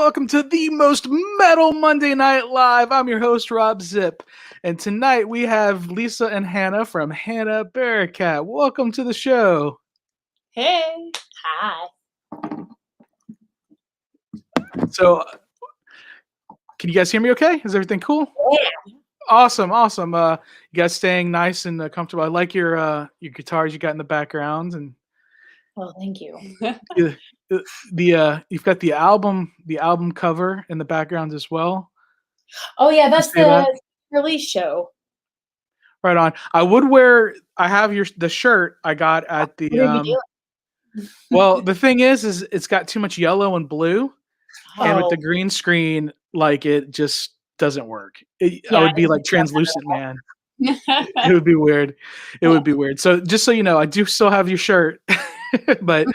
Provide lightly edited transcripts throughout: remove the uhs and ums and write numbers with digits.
welcome to the most metal Monday Night Live. I'm your host, Robb Zipp, and tonight we have Lisa and Hannah from HANNA BARAKAT. Welcome to the show. Hey. Hi. So, can you guys hear me okay? Is everything cool? Yeah. Awesome. You guys staying nice and comfortable. I like your guitars you got in the background, and Oh, thank you. you've got the album cover in the background as well. Oh yeah, that's the that? release show. Right on. I have the shirt I got at the well, the thing is it's got too much yellow and blue, and with the green screen, like, it just doesn't work. I would be like translucent, man. It would be weird. It would be weird. So just so you know, I do still have your shirt, but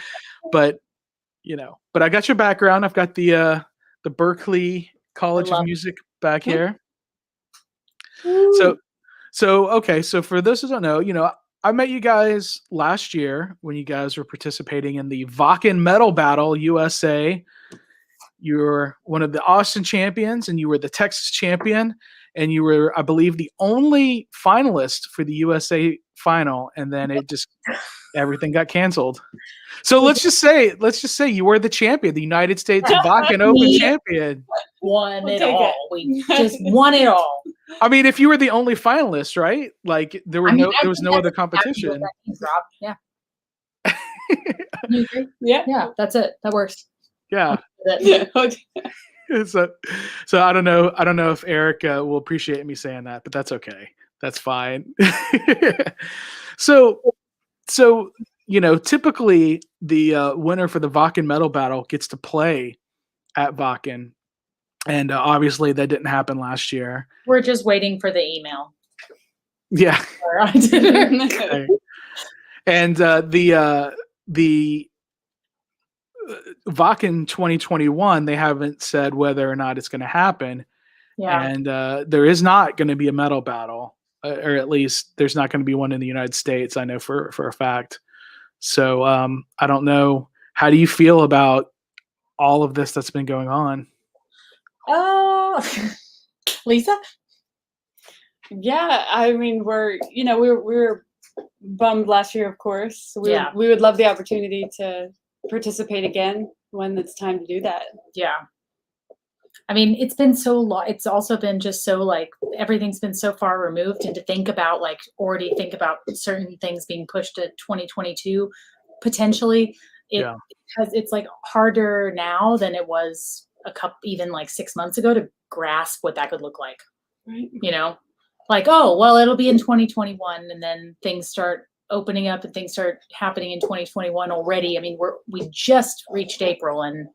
I got your background. I've got the Berklee College of Music back here. So okay. So for those who don't know, I met you guys last year when you guys were participating in the Wacken Metal Battle USA. You're one of the Austin champions, and you were the Texas champion, and you were, I believe, the only finalist for the USA final, and then everything got canceled. So let's just say you were the champion, the United States Wacken Open champion. Won it all. We just won it all. I mean, if you were the only finalist, right? Like there was no other competition. Yeah. You agree? Yeah, that's it. That works. Yeah. So I don't know if Eric will appreciate me saying that, but that's okay. That's fine. So typically the winner for the Wacken Metal Battle gets to play at Wacken, and obviously that didn't happen last year. We're just waiting for the email. Yeah. Okay. And the Wacken 2021, they haven't said whether or not it's going to happen. Yeah. And there is not going to be a metal battle, or at least there's not going to be one in the United States. I know for a fact. So I don't know. How do you feel about all of this that's been going on? Lisa? Yeah, I mean, we were bummed last year, of course. We would love the opportunity to participate again when it's time to do that. Yeah. I mean, it's been so long. It's also been just so, like, everything's been so far removed, and to already think about certain things being pushed to 2022 potentially. It's like harder now than it was even like 6 months ago to grasp what that could look like. Right. Like, oh, well, it'll be in 2021, and then things start opening up and things start happening in 2021 already. I mean, we just reached April, and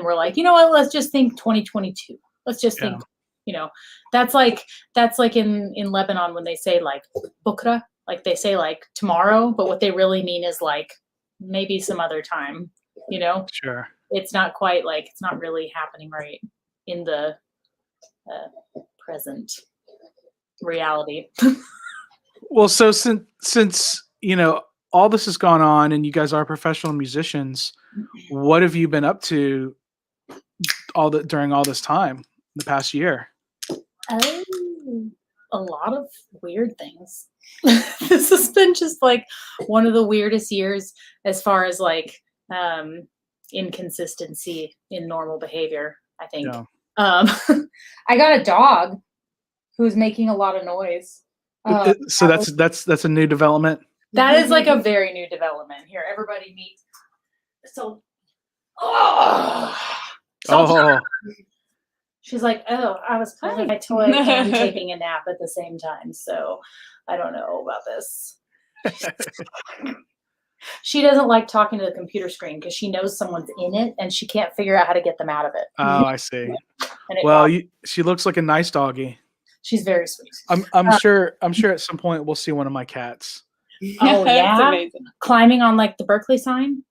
we're like, you know what, let's just think 2022. Let's just think, that's like in Lebanon when they say like bukra, like they say like tomorrow, but what they really mean is like maybe some other time, Sure. It's not quite like, it's not really happening right in the present reality. Well, so since all this has gone on and you guys are professional musicians, what have you been up to during all this time, the past year? A lot of weird things. This has been just like one of the weirdest years as far as like inconsistency in normal behavior, I think. Yeah. I got a dog who's making a lot of noise. So that's a new development. That is like a very new development. Here, everybody meet. So, she's like, oh, I was playing my toy and taking a nap at the same time, so I don't know about this. She doesn't like talking to the computer screen because she knows someone's in it and she can't figure out how to get them out of it. Oh, I see. Well, she looks like a nice doggy. She's very sweet. I'm sure at some point we'll see one of my cats. Oh yeah, climbing on like the Berklee sign,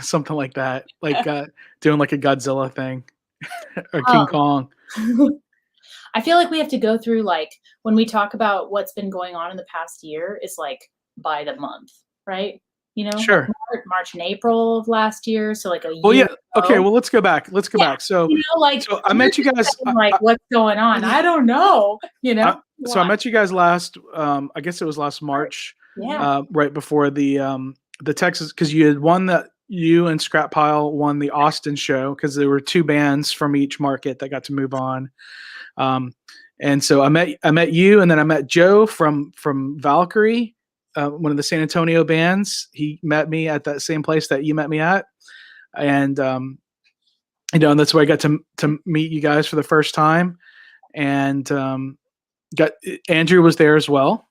something like that, like doing like a Godzilla thing or King Kong. I feel like we have to go through, like, when we talk about what's been going on in the past year, is like by the month, right? Sure. March and April of last year. So like a Well, year yeah. Okay. ago. Well, let's go back. So, like, so I met you guys. like, what's going on? I don't know. So I met you guys last. I guess it was last March. Yeah. Right before the Texas, because you had won you and Scrap Pile won the Austin show because there were 2 bands from each market that got to move on. And so I met you, and then I met Joe from Valkyrie, one of the San Antonio bands. He met me at that same place that you met me at, and and that's where I got to meet you guys for the first time, and got Andrew was there as well,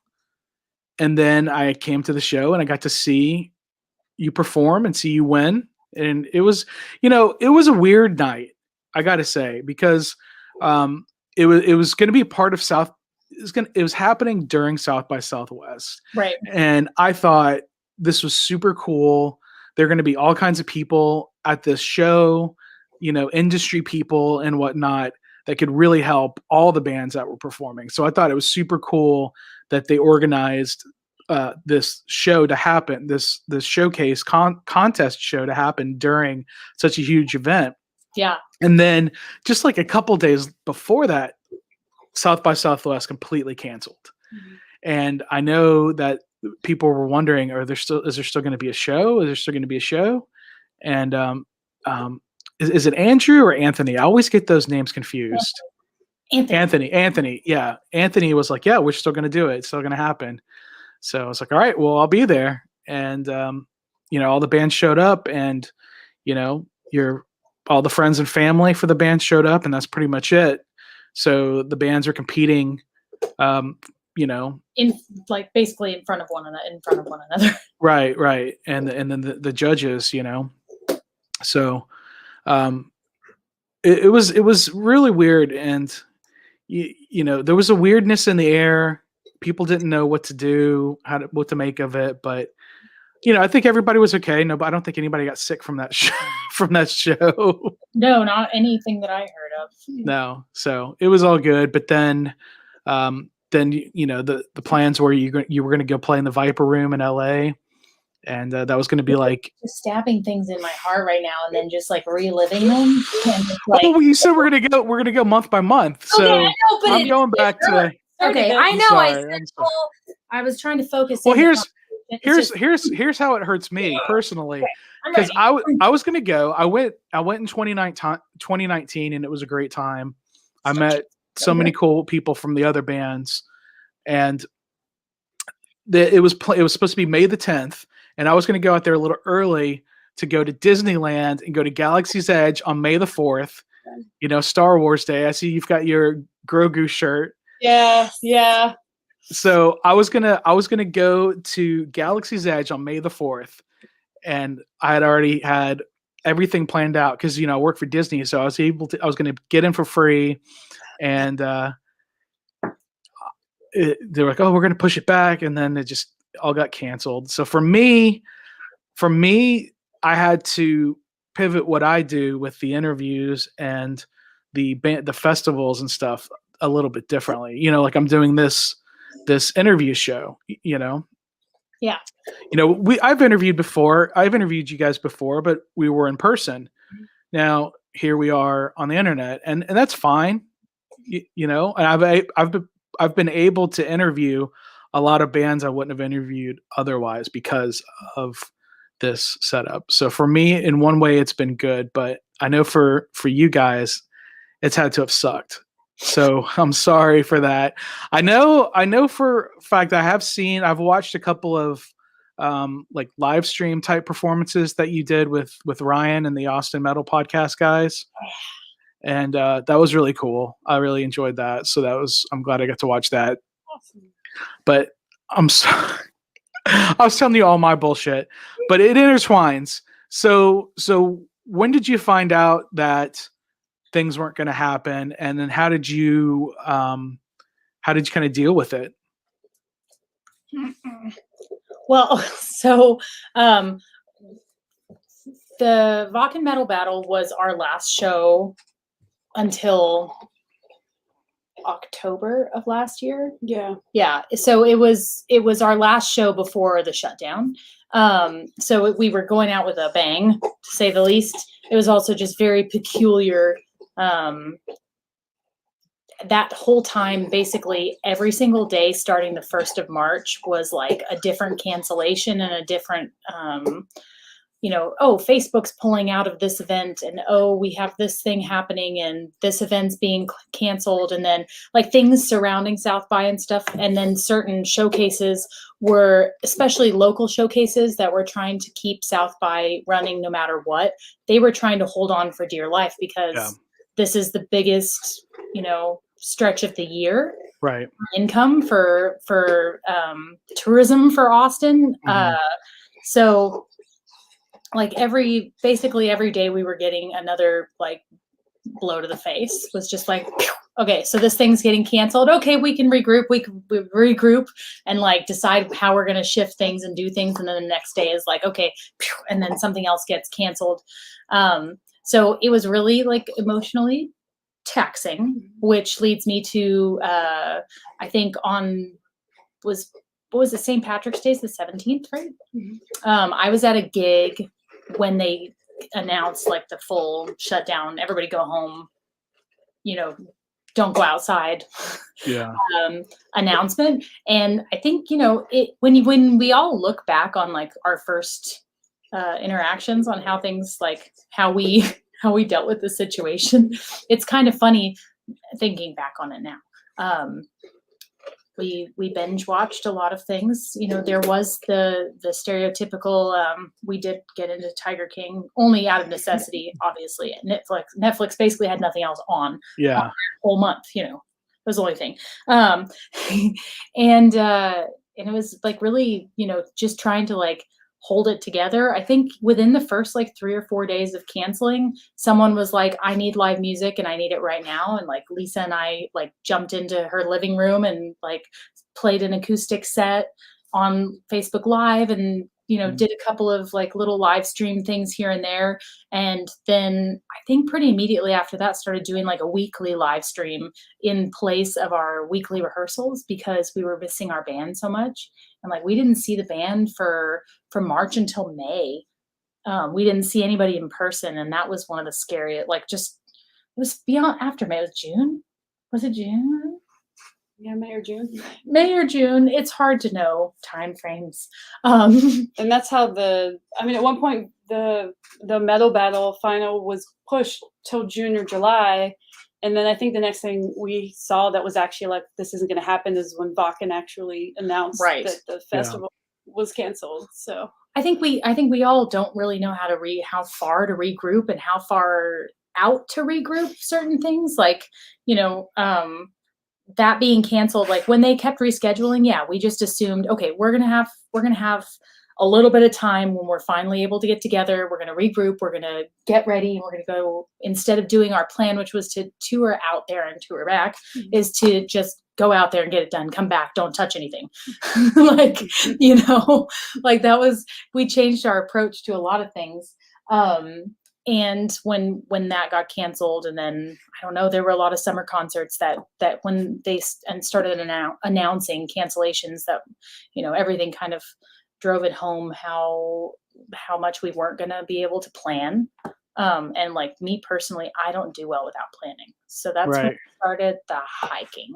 and then I came to the show and I got to see you perform and see you win, and it was a weird night, I got to say, because it was going to be part of South. It was happening during South by Southwest, Right. and I thought this was super cool. There are going to be all kinds of people at this show, industry people and whatnot that could really help all the bands that were performing. So I thought it was super cool that they organized this show to happen, this showcase contest show to happen during such a huge event. Yeah. And then just like a couple days before that, South by Southwest completely canceled. Mm-hmm. And I know that people were wondering, is there still going to be a show? Is there still going to be a show? And is it Andrew or Anthony? I always get those names confused. Anthony. Yeah. Anthony was like, yeah, we're still going to do it. It's still going to happen. So I was like, all right, well, I'll be there. And, all the bands showed up, and, all the friends and family for the band showed up, and that's pretty much it. So the bands are competing, in like basically in front of one another. Right. And then the judges, so, it was really weird. And, there was a weirdness in the air. People didn't know what to do, what to make of it. But, I think everybody was okay. No, but I don't think anybody got sick from that show. No, not anything that I heard of. No. So it was all good. But then the plans were you were going to go play in the Viper Room in LA. And that was going to be like just stabbing things in my heart right now, and then just like reliving them. And just, like, well, you said we're gonna go month by month. So okay, I know, but I'm going back to. Okay, I know. Sorry, I was trying to focus. Well, here's how it hurts me personally, because I was gonna go. I went in 2019, and it was a great time. I met so many cool people from the other bands, and it was supposed to be May the 10th, and I was gonna go out there a little early to go to Disneyland and go to Galaxy's Edge on May the 4th. Star Wars Day. I see you've got your Grogu shirt. Yeah. So I was gonna go to Galaxy's Edge on May the 4th, and I had already had everything planned out because I work for Disney, so I was gonna get in for free, and they were like, "Oh, we're gonna push it back," and then it just all got canceled. So for me, I had to pivot what I do with the interviews and the festivals and stuff a little bit differently. Like I'm doing this interview show, Yeah. I've interviewed you guys before, but we were in person. Now here we are on the internet, and that's fine. And I've been able to interview a lot of bands I wouldn't have interviewed otherwise because of this setup. So for me, in one way, it's been good, but I know for you guys, it's had to have sucked. So I'm sorry for that. I know for a fact I've watched a couple of like live stream type performances that you did with Ryan and the Austin Metal Podcast guys. And that was really cool. I really enjoyed that. So I'm glad I got to watch that. Awesome. But I'm sorry. I was telling you all my bullshit, but it intertwines. So when did you find out that things weren't going to happen, and then how did you kind of deal with it? Well, so the Wacken Metal Battle was our last show until October of last year. Yeah. So it was our last show before the shutdown. So we were going out with a bang, to say the least. It was also just very peculiar. That whole time, basically every single day starting the 1st of March was like a different cancellation and a different, oh, Facebook's pulling out of this event, and oh, we have this thing happening and this event's being canceled, and then like things surrounding South by and stuff. And then certain showcases were, especially local showcases that were trying to keep South by running no matter what, they were trying to hold on for dear life because this is the biggest, stretch of the year. Right. Income for tourism for Austin. So like basically every day we were getting another like blow to the face. Was just like, okay, so this thing's getting canceled. Okay, we can regroup. We regroup and like decide how we're going to shift things and do things. And then the next day is like, okay, and then something else gets canceled. So it was really like emotionally taxing, which leads me to I think what was it, St. Patrick's Day, the 17th, right? I was at a gig when they announced like the full shutdown, everybody go home, don't go outside announcement. And I think, when we all look back on like our first interactions on how things, like how we dealt with the situation, it's kind of funny thinking back on it now. We binge watched a lot of things. There was the stereotypical, we did get into Tiger King only out of necessity, obviously. Netflix basically had nothing else on the whole month, it was the only thing. And it was like really, just trying to like hold it together. I think within the first like 3 or 4 days of canceling, someone was like, I need live music and I need it right now. And like Lisa and I like jumped into her living room and like played an acoustic set on Facebook Live and, did a couple of like little live stream things here and there. And then I think pretty immediately after that started doing like a weekly live stream in place of our weekly rehearsals because we were missing our band so much. And like, we didn't see the band for March until May. We didn't see anybody in person. And that was one of the scariest, like it was beyond after May. It was June. Was it June? Yeah, May or June. May or June. It's hard to know time frames. And that's how at one point the Metal Battle final was pushed till June or July. And then I think the next thing we saw that was actually like, this isn't going to happen is when Wacken actually announced that the festival was canceled. So I think we all don't really know how far to regroup and how far out to regroup certain things. Like, that being canceled, like when they kept rescheduling, we just assumed, okay, we're gonna have a little bit of time when we're finally able to get together. We're gonna regroup. We're gonna get ready. And we're gonna go, instead of doing our plan, which was to tour out there and tour back, is to just go out there and get it done. Come back. Don't touch anything. Like that was, we changed our approach to a lot of things. And when that got canceled, and then I don't know, there were a lot of summer concerts that when they started announcing cancellations, that everything kind of drove it home how much we weren't going to be able to plan. And like me personally, I don't do well without planning, so that's when we started the hiking.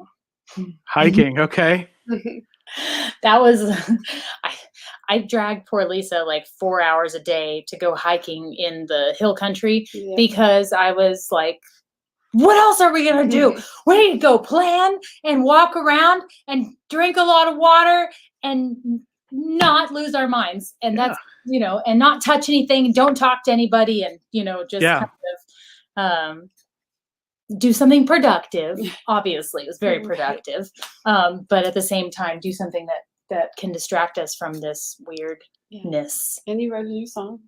Hiking, okay. That was I dragged poor Lisa like 4 hours a day to go hiking in the hill country because I was like, what else are we going to do? We need to go plan and walk around and drink a lot of water and not lose our minds. And that's, and not touch anything, don't talk to anybody, and, just kind of do something productive. Obviously, it was very productive. But at the same time, do something that can distract us from this weirdness. And you wrote a new song.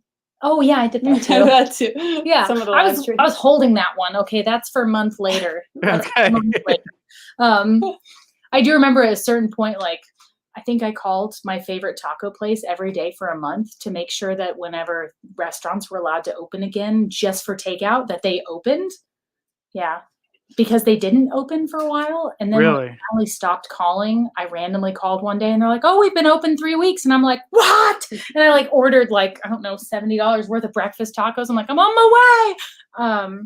Oh yeah, I did that too. That too. Yeah, Some of the I was holding that one. Okay, that's for a month later. Okay. I do remember at a certain point, like I think I called my favorite taco place every day for a month to make sure that whenever restaurants were allowed to open again, just for takeout, that they opened. Yeah. because they didn't open for a while. And then when Really? I finally stopped calling, I randomly called one day and they're like, oh, we've been open 3 weeks. And I'm like, what? And I like ordered like, I don't know, $70 worth of breakfast tacos. I'm like, I'm on my way.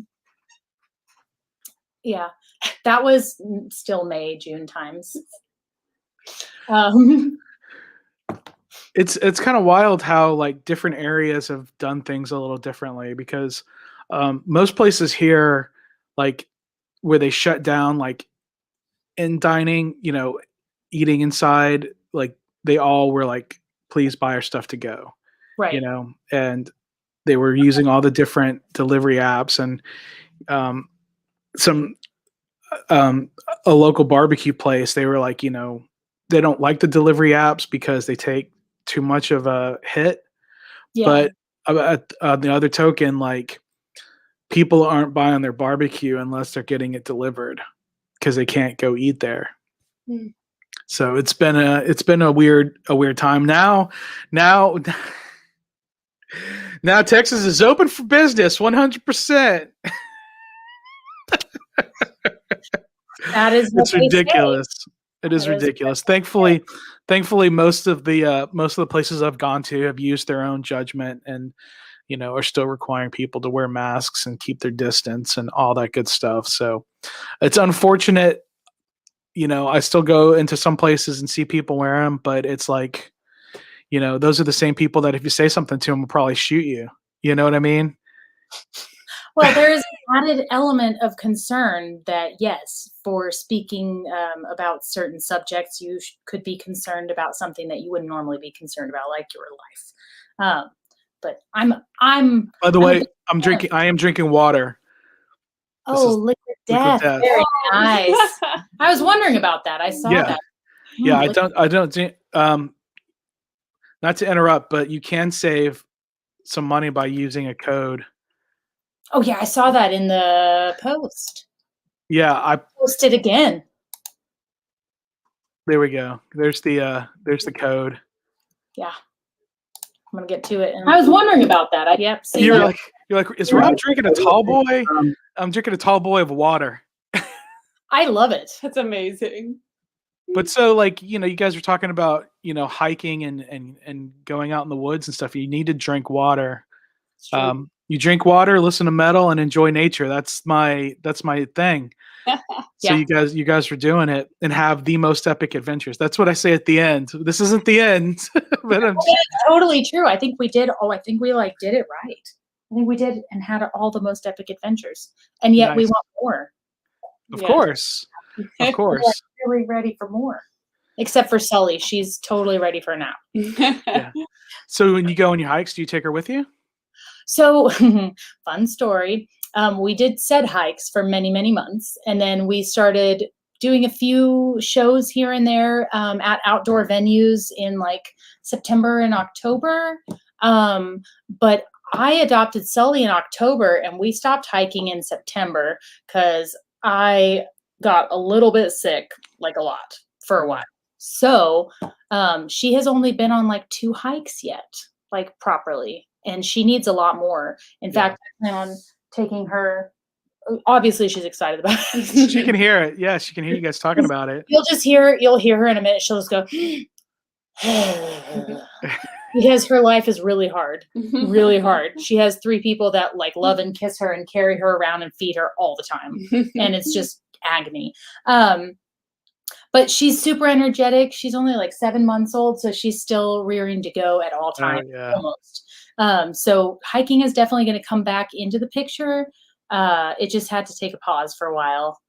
Yeah, that was still May, June times. It's kind of wild how like different areas have done things a little differently because most places here, like where they shut down, like in dining, eating inside, like they all were like, please buy our stuff to go, Right. and they were using all the different delivery apps and some a local barbecue place. They were like, they don't like the delivery apps because they take too much of a hit. Yeah. But on the other token, like people aren't buying their barbecue unless they're getting it delivered because they can't go eat there. Mm. So it's been a weird time. Now Texas is open for business 100%. That is It's ridiculous. It is ridiculous. Thankfully, most of the places I've gone to have used their own judgment and are still requiring people to wear masks and keep their distance and all that good stuff. So it's unfortunate. I still go into some places and see people wear them, but it's like, those are the same people that if you say something to them will probably shoot you. You know what I mean? Well, there is an added element of concern that, yes, for speaking about certain subjects, you could be concerned about something that you wouldn't normally be concerned about, like your life. But I'm. By the way, I am drinking water. Oh, liquid death. Death. Very nice. I was wondering about that. I saw that. Yeah, I don't. Not to interrupt, but you can save some money by using a code. Oh yeah, I saw that in the post. Yeah, I posted again. There we go. There's the code. Yeah, I'm gonna get to it. And I was wondering about that. Yep. You're like, is Rob drinking a tall boy? I'm drinking a tall boy of water. I love it. That's amazing. But so like, you guys were talking about, hiking and going out in the woods and stuff. You need to drink water. You drink water, listen to metal, and enjoy nature. That's my thing. So Yeah. you guys were doing it and have the most epic adventures. That's what I say at the end. This isn't the end, but it's totally true. I think we did. I think we did it right. I think we did and had all the most epic adventures, and yet we want more. Of course. We're really ready for more. Except for Sully, she's totally ready for a nap. Yeah. So when you go on your hikes, do you take her with you? So, fun story. We did said hikes for many, many months, and then we started doing a few shows here and there at outdoor venues in like September and October. But I adopted Sully in October, and we stopped hiking in September because I got a little bit sick, like a lot, for a while. So she has only been on like 2 hikes yet, like properly. And she needs a lot more. In fact, I plan on taking her. Obviously, she's excited about it. She can hear it. Yeah, she can hear you guys talking about it. You'll hear her in a minute. She'll just go, because her life is really hard, really hard. She has 3 people that like love and kiss her and carry her around and feed her all the time. And it's just agony. But she's super energetic. She's only like 7 months old, so she's still rearing to go at all times, almost. So hiking is definitely going to come back into the picture. It just had to take a pause for a while.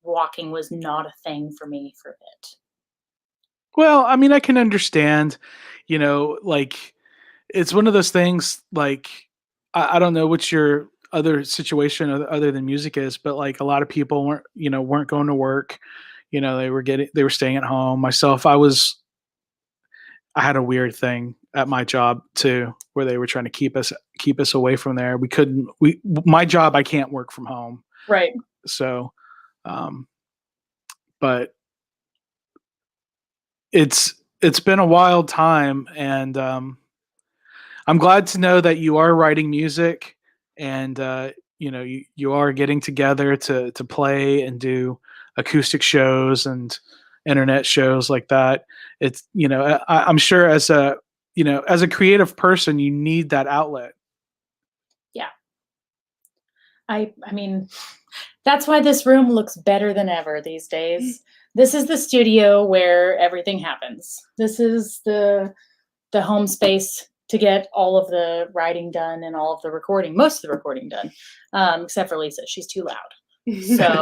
Walking was not a thing for me for a bit. Well, I mean, I can understand, like it's one of those things like, I don't know what your other situation other than music is, but like a lot of people weren't going to work. They were staying at home. Myself, I had a weird thing at my job too, where they were trying to keep us away from there. My job, I can't work from home. Right. So, but it's been a wild time, and I'm glad to know that you are writing music and you are getting together to play and do acoustic shows and internet shows like that. It's I'm sure as a creative person, you need that outlet. Yeah. I mean, that's why this room looks better than ever these days. This is the studio where everything happens. This is the home space to get all of the writing done and all of the recording, most of the recording done, except for Lisa. She's too loud. So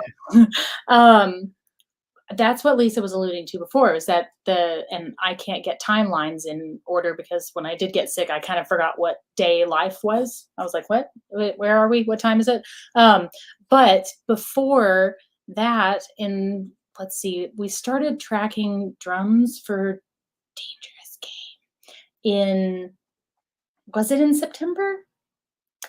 that's what Lisa was alluding to before, is that and I can't get timelines in order, because when I did get sick, I kind of forgot what day life was. I was like, what? Where are we? What time is it? But before that, let's see, we started tracking drums for Dangerous Game was it in September?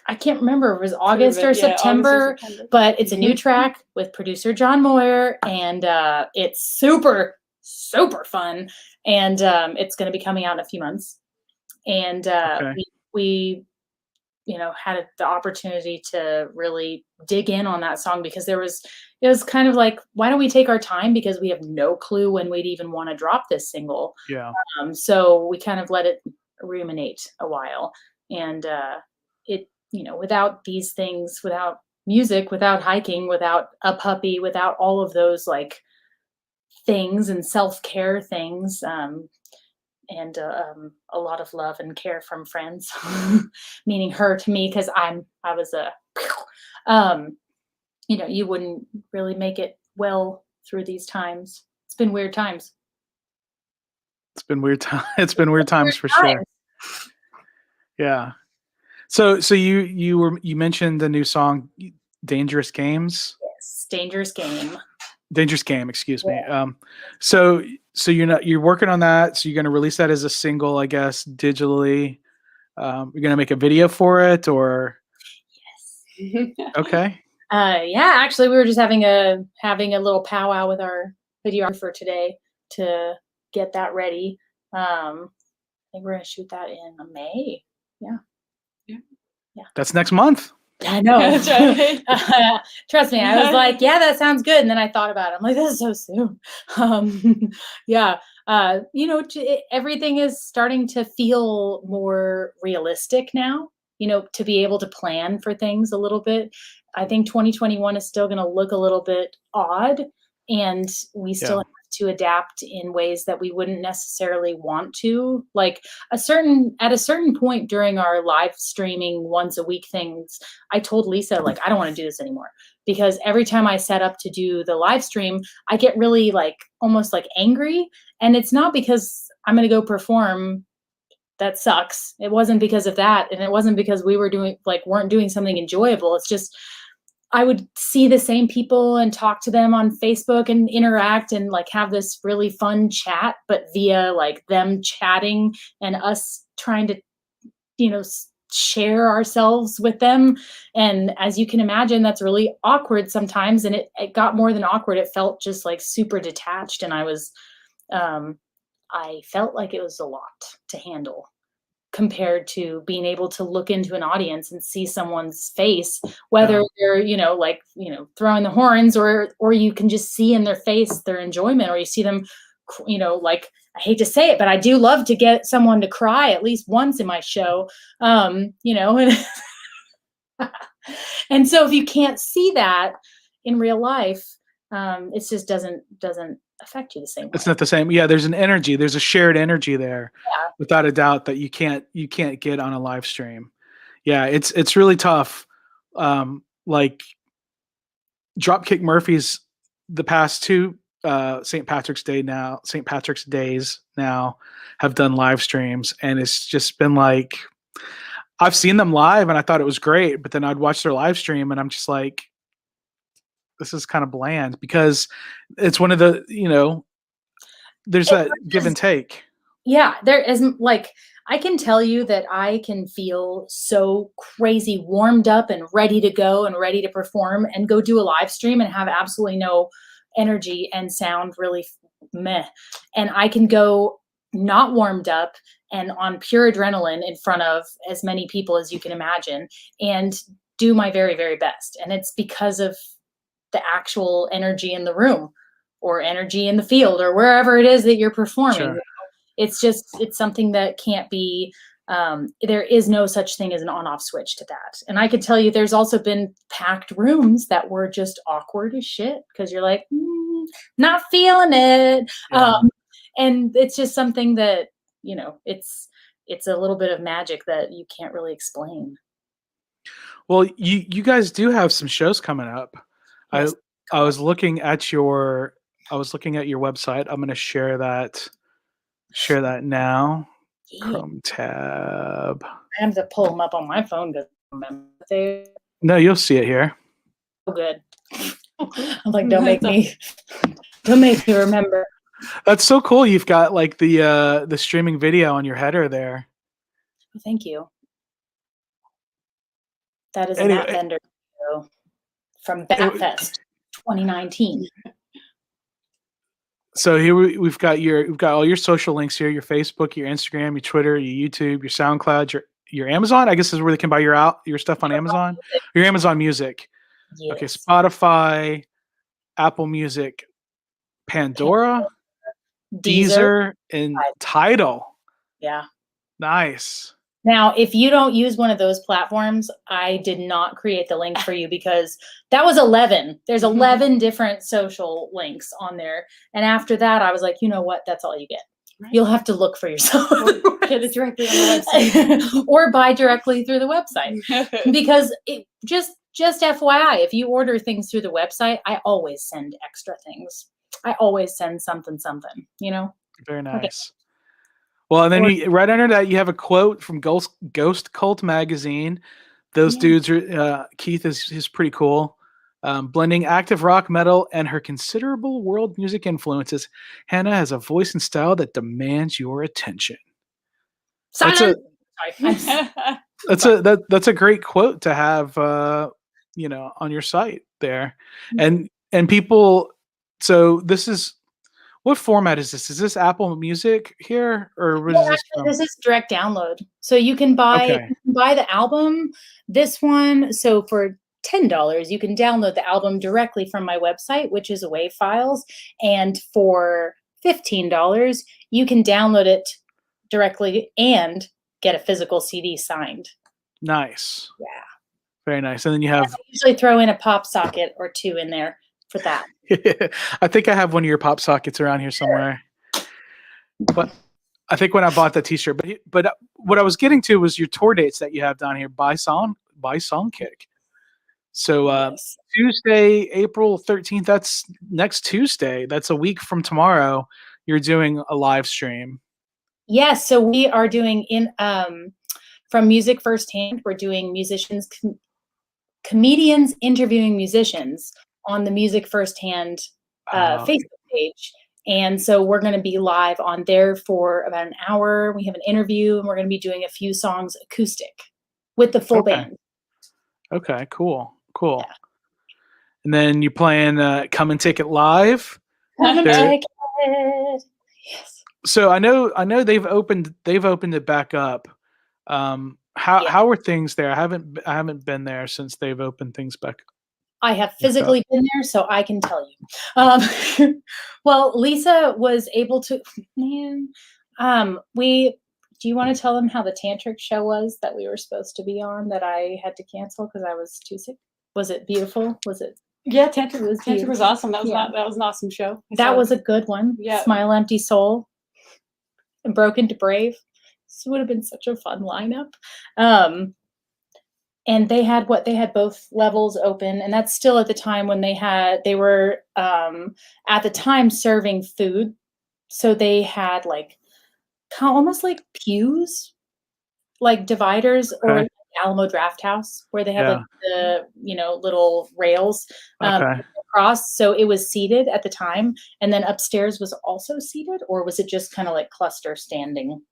I can't remember. It was August or September, but it's a new track with producer John Moyer, and it's super, super fun. And it's going to be coming out in a few months. And we had the opportunity to really dig in on that song, because it was kind of like, why don't we take our time, because we have no clue when we'd even want to drop this single. Yeah. So we kind of let it ruminate a while, and without these things, without music, without hiking, without a puppy, without all of those like things and self-care things, and a lot of love and care from friends, meaning her to me, because you wouldn't really make it well through these times. It's been weird times. It's been weird times for sure. Yeah. So you mentioned the new song, Dangerous Games. Yes, Dangerous Game. Excuse me. So you're working on that. So you're going to release that as a single, I guess, digitally. You're going to make a video for it, or? Yes. Okay. Yeah, actually, we were just having a little powwow with our videographer today to get that ready. I think we're going to shoot that in May. Yeah. That's next month. I know. That's right. Trust me, I was like, yeah, that sounds good. And then I thought about it. I'm like, this is so soon. Yeah. Everything is starting to feel more realistic now, to be able to plan for things a little bit. I think 2021 is still going to look a little bit odd, and we still have to adapt in ways that we wouldn't necessarily want to. Like at a certain point during our live streaming once a week things, I told Lisa, like, I don't want to do this anymore, because every time I set up to do the live stream, I get really like almost like angry. And it's not because I'm going to go perform. That sucks. It wasn't because of that. And it wasn't because we weren't doing something enjoyable. It's just, I would see the same people and talk to them on Facebook and interact and like have this really fun chat, but via like them chatting and us trying to, share ourselves with them. And as you can imagine, that's really awkward sometimes. And it got more than awkward. It felt just like super detached. And I felt like it was a lot to handle, compared to being able to look into an audience and see someone's face, whether they're, throwing the horns, or you can just see in their face their enjoyment, or you see them, like, I hate to say it, but I do love to get someone to cry at least once in my show, and, and so if you can't see that in real life, it just doesn't affect you the same way. It's not the same. Yeah, there's an energy. There's a shared energy there, without a doubt, that you can't get on a live stream. Yeah, it's really tough. Like Dropkick Murphys, the past two St. Patrick's Days now have done live streams, and it's just been like, I've seen them live and I thought it was great, but then I'd watch their live stream and I'm just like, this is kind of bland, because it's one of the, there's that give and take. Yeah, there isn't, like, I can tell you that I can feel so crazy warmed up and ready to go and ready to perform and go do a live stream and have absolutely no energy and sound really meh. And I can go not warmed up and on pure adrenaline in front of as many people as you can imagine, and do my very, very best. And it's because of the actual energy in the room or energy in the field or wherever it is that you're performing. Sure. It's something that can't be, there is no such thing as an on-off switch to that. And I could tell you there's also been packed rooms that were just awkward as shit because you're like, not feeling it. Yeah. And it's just something that, you know, it's a little bit of magic that you can't really explain. Well, you guys do have some shows coming up. Yes. I was looking at your website. I'm going to share that now. Yeah. Chrome tab. I have to pull them up on my phone to remember. They're No, you'll see it here. so good. I'm like, don't make me remember. That's so cool. You've got like the streaming video on your header there. Thank you. That is Anyway. an app vendor from Batfest 2019. So here we've got all your social links here: your Facebook, your Instagram, your Twitter, your YouTube, your SoundCloud, your Amazon. I guess is where they can buy your stuff on Amazon. Your Amazon Music. Yes. Okay, Spotify, Apple Music, Pandora, Deezer, and Tidal. Yeah. Nice. Now, if you don't use one of those platforms, I did not create the link for you because that was 11. There's 11 different social links on there. And after that, I was like, you know what? That's all you get. Right. You'll have to look for yourself. Or get it directly on the website. Or buy directly through the website. Because it just FYI, if you order things through the website, I always send extra things. I always send something, you know? Very nice. Okay. Well, and then right under that, you have a quote from Ghost Cult magazine. Those dudes are, Keith is pretty cool. Blending active rock, metal, and her considerable world music influences, Hannah has a voice and style that demands your attention. That's a great quote to have, on your site there, and people. So this is. What format is this? Is this Apple Music here, or what is this? This is direct download. So you can buy the album. This one, so for $10, you can download the album directly from my website, which is WAV files, and for $15, you can download it directly and get a physical CD signed. Nice. Yeah. Very nice. And then you have. I usually throw in a pop socket or two in there for that. I think I have one of your pop sockets around here somewhere. But I think when I bought that T-shirt, but what I was getting to was your tour dates that you have down here by Songkick. So Tuesday, April 13th. That's next Tuesday. That's a week from tomorrow. You're doing a live stream. Yes. So we are doing from Music Firsthand. We're doing comedians interviewing musicians on the Music Firsthand Facebook page. And so we're going to be live on there for about an hour. We have an interview, and we're going to be doing a few songs acoustic with the full band. Okay, cool. Yeah. And then you're playing Come and Take It Live. Come and Take It. Yes. So I know they've opened it back up. How are things there? I haven't been there since they've opened things back up. I have physically been there, so I can tell you. Well, Lisa was able to. Do you want to tell them how the tantric show was that we were supposed to be on that I had to cancel because I was too sick? Was it beautiful? Was it? Yeah, tantric was awesome. That was an awesome show. That was a good one. Yeah. Smile, Empty Soul, and Broken to Brave. This would have been such a fun lineup. And they had both levels open, and that's still at the time when they were at the time serving food. So they had like almost like pews, like dividers, or like Alamo Draft House, where they have like the little rails across. So it was seated at the time, and then upstairs was also seated, or was it just kind of like cluster standing?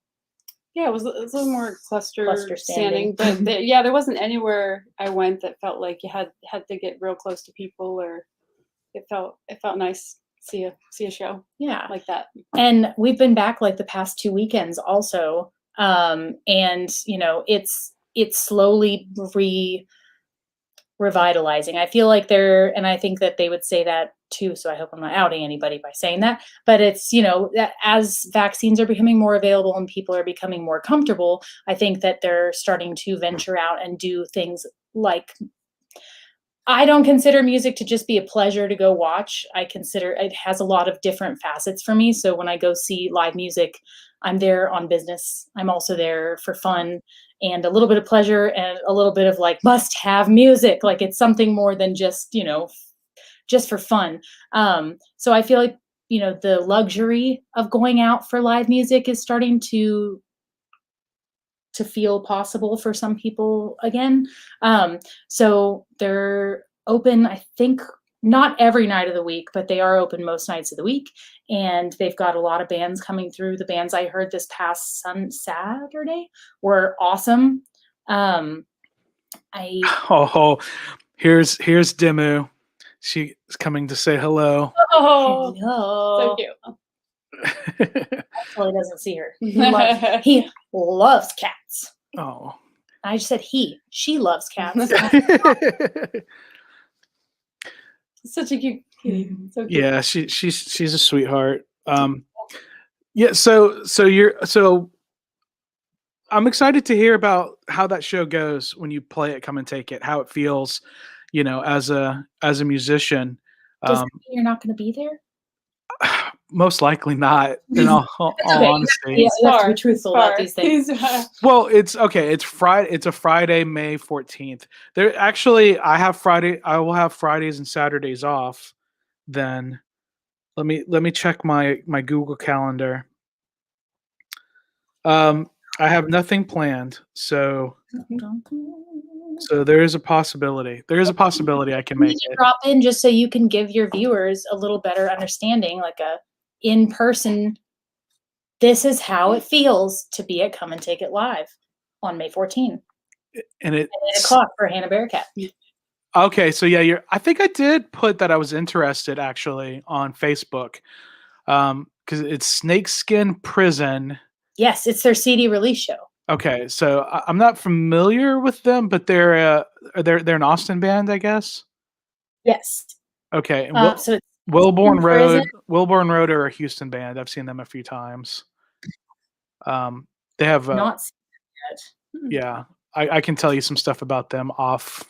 Yeah, it was a little more cluster standing, but there wasn't anywhere I went that felt like you had to get real close to people, or it felt nice to see a show like that. And we've been back like the past 2 weekends also, and it's slowly revitalizing. I feel like and I think that they would say that too, so I hope I'm not outing anybody by saying that, but it's, that as vaccines are becoming more available and people are becoming more comfortable, I think that they're starting to venture out and do things like, I don't consider music to just be a pleasure to go watch. I consider it has a lot of different facets for me. So when I go see live music, I'm there on business. I'm also there for fun and a little bit of pleasure and a little bit of like must have music. Like it's something more than just, just for fun. So I feel like, the luxury of going out for live music is starting to feel possible for some people again. So they're open, I think, not every night of the week, but they are open most nights of the week. And they've got a lot of bands coming through. The bands I heard this past Saturday were awesome. Here's Dimu. She's coming to say hello. Oh, Hello. so cute. Actually doesn't see her. He loves cats. Oh. I just said she loves cats. Such a cute kitty. So cute. Yeah, she's a sweetheart. Yeah, so I'm excited to hear about how that show goes when you play it, Come and Take It, how it feels, as a musician. Does that mean you're not going to be there? Most likely not, in all honesty. You have to be truthful about these things. Well, it's okay. It's Friday. It's a Friday, May 14th. I will have Fridays and Saturdays off. Then let me check my Google Calendar. I have nothing planned, so there is a possibility. There is a possibility I can make it. Drop in just so you can give your viewers a little better understanding, like a in-person. This is how it feels to be at Come and Take It Live on May 14th. And it's 8 o'clock for HANNA BARAKAT. Okay, so yeah, I think I did put that I was interested actually on Facebook, because it's Snakeskin Prison. Yes, it's their CD release show. Okay, so I'm not familiar with them, but they're an Austin band, I guess. Yes. Okay, and So it's Wilborn Prison. Road are a Houston band. I've seen them a few times. They have Not seen that yet. yeah. I can tell you some stuff about them off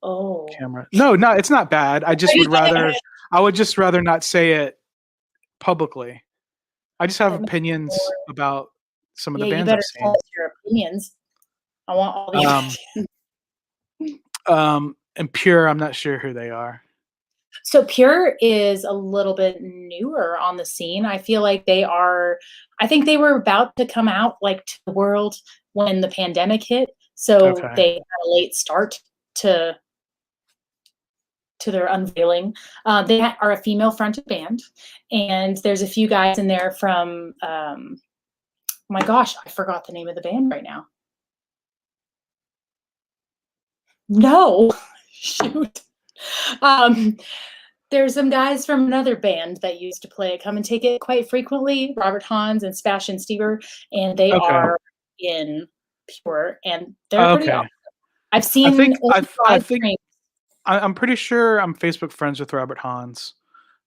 Oh. camera. No, it's not bad. I would just rather not say it publicly. I just have opinions about some of the bands I've seen. Tell us your opinions. I want all the and Pure, I'm not sure who they are. So Pure is a little bit newer on the scene. I feel like I think they were about to come out like to the world when the pandemic hit. So they had a late start to their unveiling. They are a female fronted band, and there's a few guys in there from, oh my gosh, I forgot the name of the band right now. No, shoot. There's some guys from another band that used to play at Come and Take It quite frequently, Robert Hans and Sebastian Stieber, and they are in Pure, and they're pretty awesome. I've seen. I'm pretty sure I'm Facebook friends with Robert Hans.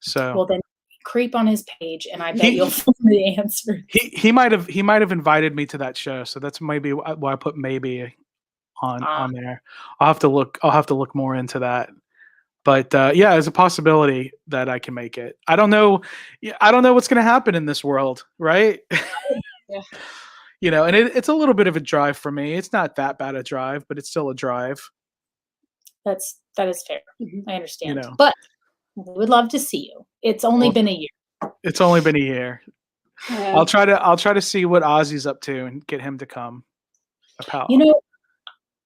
So well, then creep on his page, and I bet you'll find the answer. He might have invited me to that show, so that's maybe why I put maybe on there. I'll have to look more into that. But yeah, there's a possibility that I can make it. I don't know what's going to happen in this world, right? Yeah. And it's a little bit of a drive for me. It's not that bad a drive, but it's still a drive. That is fair. I understand. But we would love to see you. It's only been a year. It's only been a year. Yeah. I'll try to see what Ozzy's up to and get him to come.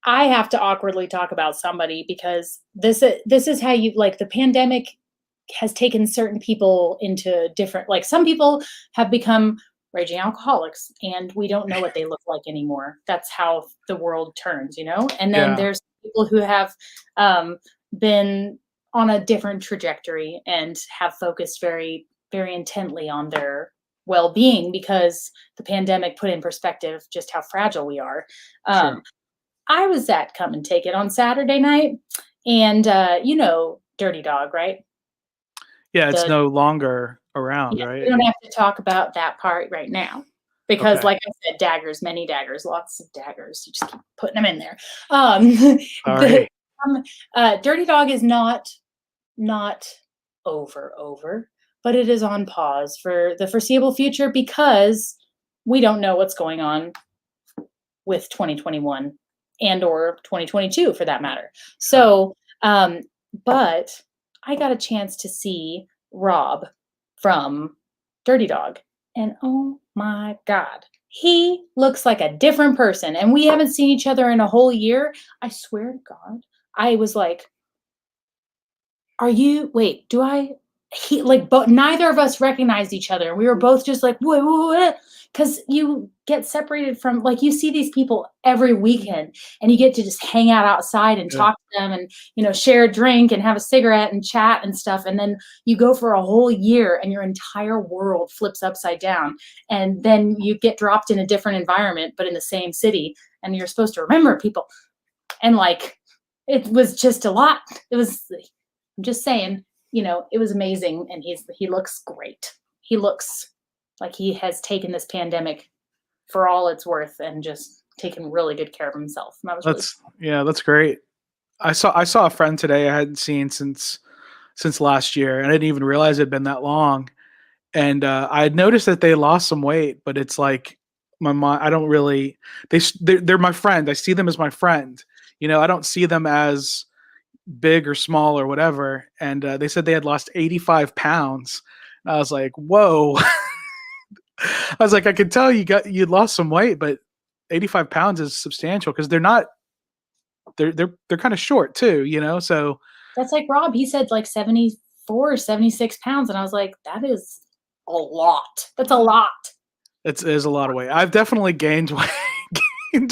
I have to awkwardly talk about somebody because this is how the pandemic has taken certain people into different, some people have become raging alcoholics and we don't know what they look like anymore. That's how the world turns, and then there's people who have been on a different trajectory and have focused very, very intently on their well-being because the pandemic put in perspective just how fragile we are. Sure. I was at Come and Take It on Saturday night, and Dirty Dog, right? Yeah, it's The no longer around, Yes, we right? don't have to talk about that part right now because, Okay. like I said, daggers, many daggers, lots of daggers. You just keep putting them in there. The Sorry. Dirty Dog is not over, but it is on pause for the foreseeable future because we don't know what's going on with 2021 and or 2022 for that matter. So, but I got a chance to see Robb from Dirty Dog, and oh my God, he looks like a different person. And we haven't seen each other in a whole year. I swear to God, I was like, are you, wait, do I, he like, but neither of us recognized each other. We were both just like, what? Because you get separated from, like, you see these people every weekend and you get to just hang out outside and Yeah. talk to them and, share a drink and have a cigarette and chat and stuff. And then you go for a whole year and your entire world flips upside down. And then you get dropped in a different environment, but in the same city. And you're supposed to remember people. And like, it was just a lot. I'm just saying, it was amazing, and he looks great. He looks like he has taken this pandemic for all it's worth and just taken really good care of himself. And that was That's great. I saw a friend today I hadn't seen since last year, and I didn't even realize it had been that long. And I had noticed that they lost some weight, but it's like my mom. I don't really. They're my friend. I see them as my friend. I don't see them as big or small or whatever. And they said they had lost 85 pounds. And I was like, whoa. I was like, I could tell you lost some weight, but 85 pounds is substantial because they're kind of short too, so that's like Robb. He said like 74 or 76 pounds. And I was like, that is a lot. That's a lot. it is a lot of weight. I've definitely gained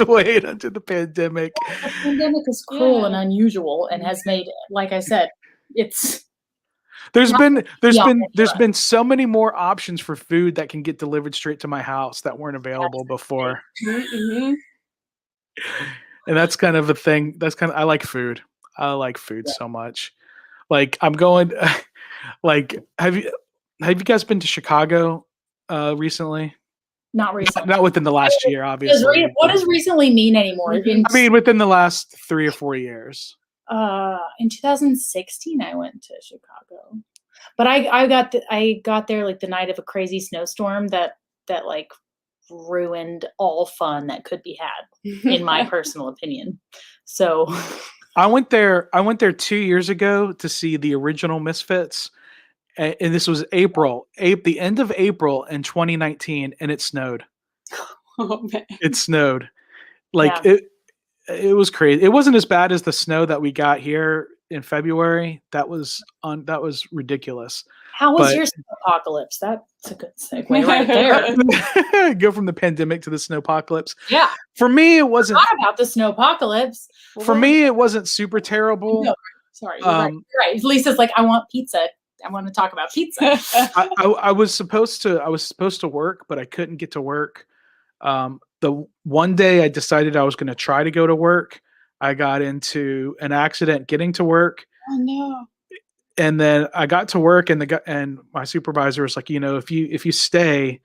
weight under the pandemic. The pandemic is cruel Yeah. and unusual and has made, like I said, There's Yeah, been so many more options for food that can get delivered straight to my house that weren't available before. Mm-hmm. And that's kind of a thing. I like food. I like food so much. Like I'm going like have you guys been to Chicago recently? not recently. Not within the last year, obviously. What does recently mean anymore? I mean, within the last 3 or 4 years. In 2016, I went to Chicago, but I got there like the night of a crazy snowstorm that like ruined all fun that could be had, in my personal opinion. So I went there 2 years ago to see the original Misfits, and this was the end of April in 2019, and it snowed. Oh man. It snowed. It was crazy. It wasn't as bad as the snow that we got here in February. That was ridiculous. how was your Snowpocalypse? That's a good segue right there. Go from the pandemic to the Snowpocalypse. Yeah. For me, it wasn't. Not about the Snowpocalypse. For me, it wasn't super terrible. No, sorry, you're right. Lisa's like, I want pizza. I want to talk about pizza. I was supposed to work, but I couldn't get to work. The one day I decided I was going to try to go to work, I got into an accident getting to work. Oh no. And then I got to work, and my supervisor was like, if you stay,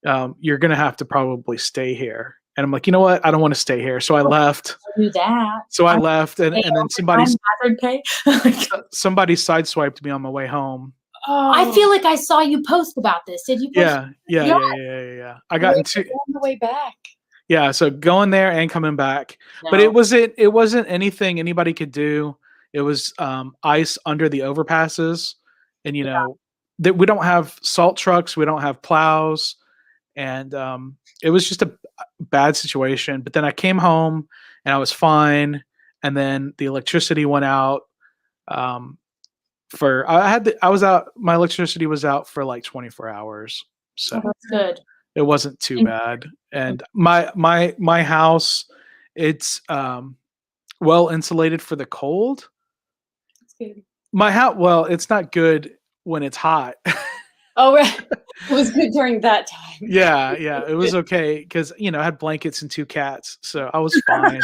you're going to have to probably stay here. And I'm like, you know what? I don't want to stay here. So I left. Do that. So I left, and then hazard pay. somebody sideswiped me on my way home. Oh. I feel like I saw you post about this. Did you? Post Yeah. I got into on the way back. Yeah, so going there and coming back, No. but it wasn't anything anybody could do. It was ice under the overpasses, and that we don't have salt trucks, we don't have plows, and it was just a bad situation. But then I came home and I was fine, and then the electricity went out. My electricity was out for like 24 hours, so that's good. it wasn't too bad. And my house, it's well insulated for the cold. That's good. My house, well, it's not good when it's hot. Oh, right. It was good during that time. Yeah, it was okay because I had blankets and 2 cats, so I was fine.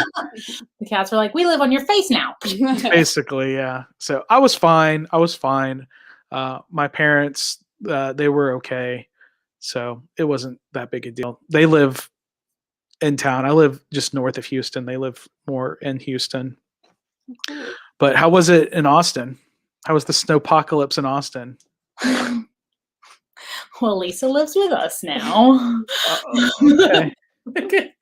The cats were like, "We live on your face now." Basically, yeah. So I was fine. My parents, they were okay, so it wasn't that big a deal. They live in town. I live just north of Houston. They live more in Houston. Cool. But how was it in Austin? How was the snowpocalypse in Austin? Well, Lisa lives with us now. Okay.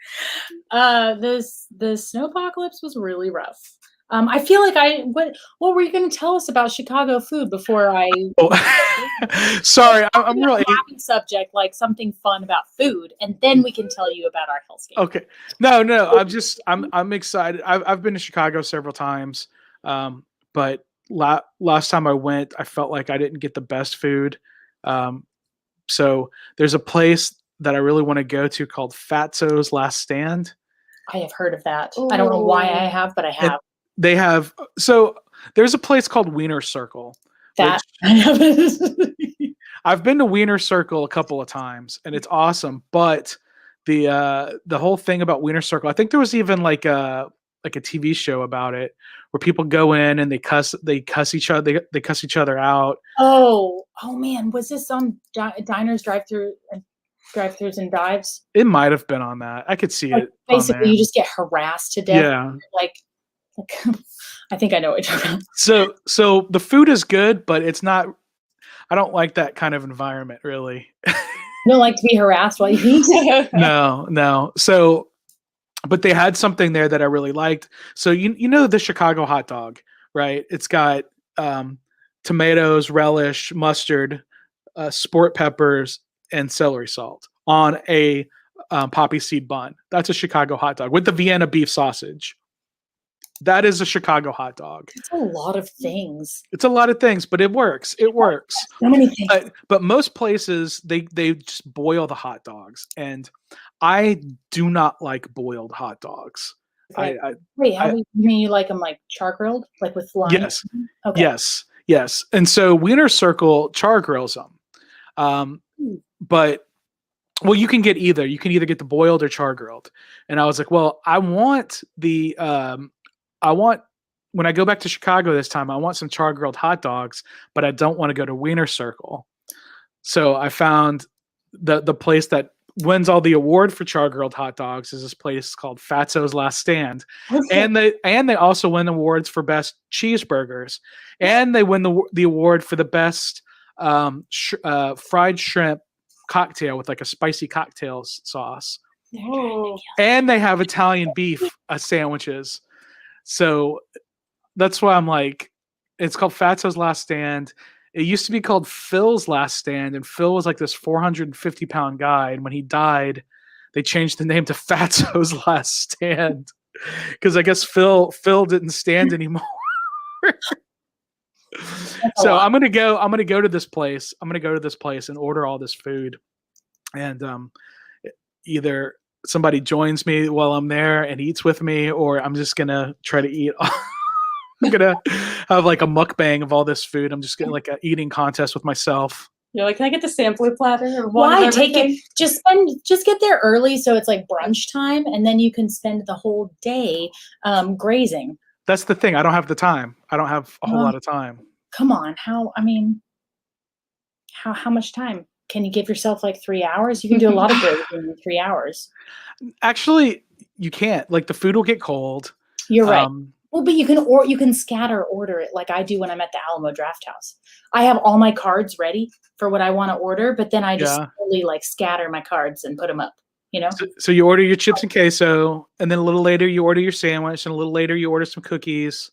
The snowpocalypse was really rough. I feel like what were you going to tell us about Chicago food before I Oh, sorry, I'm really happy subject, like something fun about food, and then we can tell you about our hellscape. okay. No. I'm excited. I've been to Chicago several times, but last time I went, I felt like I didn't get the best food. So there's a place that I really want to go to called Fatsos Last Stand. I have heard of that. I don't know why I have, but I have. They have there's a place called Wiener Circle. That I've been to Wiener Circle a couple of times and it's awesome, but the whole thing about Wiener Circle, I think there was even like a TV show about it where people go in and they cuss each other, they cuss each other out. Oh man, was this on Diners, Drive-Throughs and Dives? It might have been on that. I could see it. Basically, you just get harassed to death. Yeah. Like I think I know what you're talking about. So the food is good, but it's not. I don't like that kind of environment, really. You don't like to be harassed while you eat? No. So, but they had something there that I really liked. So you know the Chicago hot dog, right? It's got tomatoes, relish, mustard, sport peppers, and celery salt on a poppy seed bun. That's a Chicago hot dog with the Vienna beef sausage. That is a Chicago hot dog. It's a lot of things. It's a lot of things, but it works. It works. So many things. But most places they just boil the hot dogs, and I do not like boiled hot dogs. Okay. Wait, you mean you like them like char grilled, like with lime? Yes. Okay. Yes. And so Wiener Circle char grills them, but well, you can get either. You can either get the boiled or char grilled. And I was like, well, I want when I go back to Chicago this time, I want some char grilled hot dogs, but I don't want to go to Wiener Circle. So I found the place that wins all the award for char grilled hot dogs is this place called Fatso's Last Stand, and they also win awards for best cheeseburgers, and they win the award for the best fried shrimp cocktail with like a spicy cocktail sauce. Oh. And they have Italian beef sandwiches. So that's why I'm like, it's called Fatso's Last Stand. It used to be called Phil's Last Stand, and Phil was like this 450-pound guy. And when he died, they changed the name to Fatso's Last Stand because I guess Phil didn't stand anymore. So I'm gonna go to this place. I'm gonna go to this place and order all this food, and either somebody joins me while I'm there and eats with me, or I'm just gonna try to eat. I'm gonna have like a mukbang of all this food. I'm just getting like an eating contest with myself. You're like, can I get the sampler platter? Or why take it? Just get there early so it's like brunch time, and then you can spend the whole day grazing. That's the thing. I don't have the time. I don't have a whole lot of time. Come on, how much time? Can you give yourself like 3 hours? You can do a lot of grazing in 3 hours. Actually, you can't. Like the food will get cold. You're right. Well, but you can scatter order it like I do when I'm at the Alamo Draft House. I have all my cards ready for what I want to order, but then I just slowly like scatter my cards and put them up. You know. So you order your chips and queso, and then a little later you order your sandwich, and a little later you order some cookies,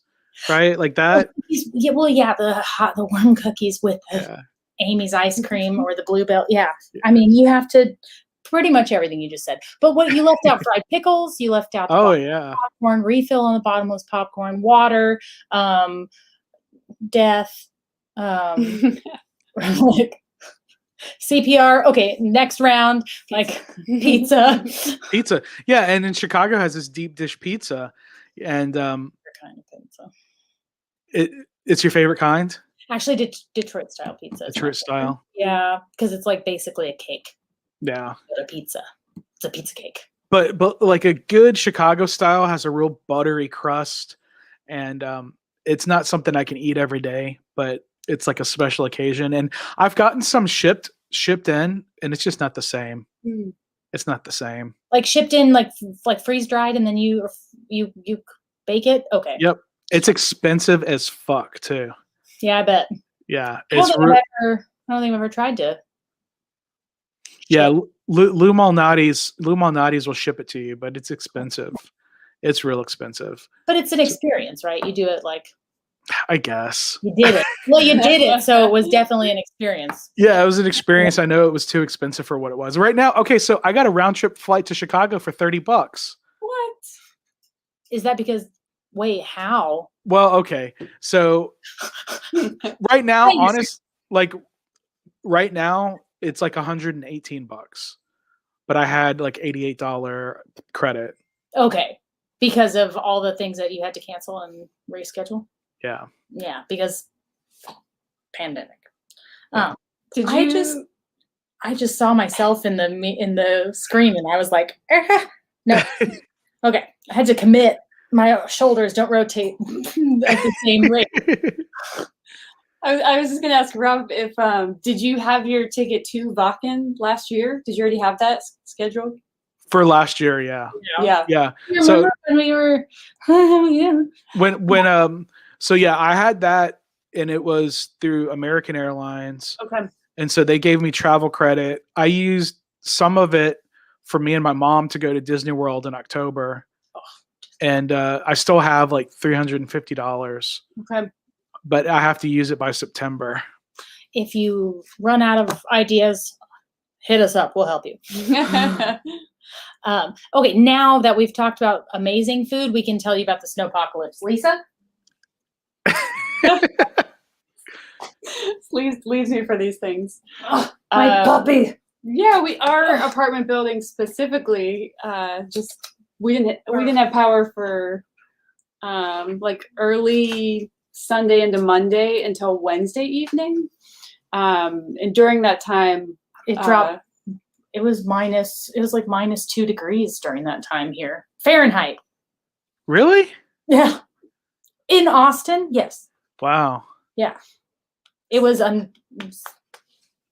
right? Like that. Yeah. Well, yeah. The warm cookies with Amy's ice cream or the Bluebell. Yeah. I mean, you have to pretty much everything you just said. But what you left out: fried pickles. You left out. Popcorn refill on the bottomless popcorn, water, death, like CPR. Okay, next round, like pizza. Pizza. Yeah, and in Chicago has this deep dish pizza, and kind of pizza. It's your favorite kind? Actually, Detroit style pizza. is my Detroit favorite. style. Yeah, because it's like basically a cake, Yeah. but a pizza. It's a pizza cake. But like a good Chicago style has a real buttery crust, and it's not something I can eat every day, but it's like a special occasion. And I've gotten some shipped in, and it's just not the same. Mm. It's not the same. Like shipped in, like freeze dried, and then you bake it. Okay. Yep. It's expensive as fuck too. Yeah, I bet. Yeah. I don't It's think I've ever tried to. yeah. Lou Malnati's will ship it to you, but it's expensive. It's real expensive. But it's an experience, right? You do it like I guess. you did it. Well, you did it, so it was definitely an experience. Yeah, it was an experience. I know it was too expensive for what it was. Right now, okay, so I got a round trip flight to Chicago for $30. What? Is that because? Wait, how? Well, okay. So right now, right now, it's like $118. But I had like $88 credit. Okay, because of all the things that you had to cancel and reschedule. Yeah. Yeah, because pandemic. Yeah. Did you? I just saw myself in the screen, and I was like, no. Okay, I had to commit. My shoulders don't rotate at the same rate. I was just gonna ask Rob if did you have your ticket to Wacken last year? Did you already have that scheduled? For last year, yeah. Yeah. Yeah. You So remember when we were? Yeah. when so yeah, I had that, and it was through American Airlines. Okay. And so they gave me travel credit. I used some of it for me and my mom to go to Disney World in October. And I still have like $350. Okay. But I have to use it by September. If you run out of ideas, hit us up. We'll help you. Okay, now that we've talked about amazing food, we can tell you about the Snowpocalypse. Lisa? leaves me for these things. Oh, my puppy. Yeah, our apartment building specifically, we didn't have power for like early Sunday into Monday until Wednesday evening. And during that time, It dropped. It was like -2 degrees during that time here. Fahrenheit. Really? Yeah. In Austin, yes. Wow. Yeah. It was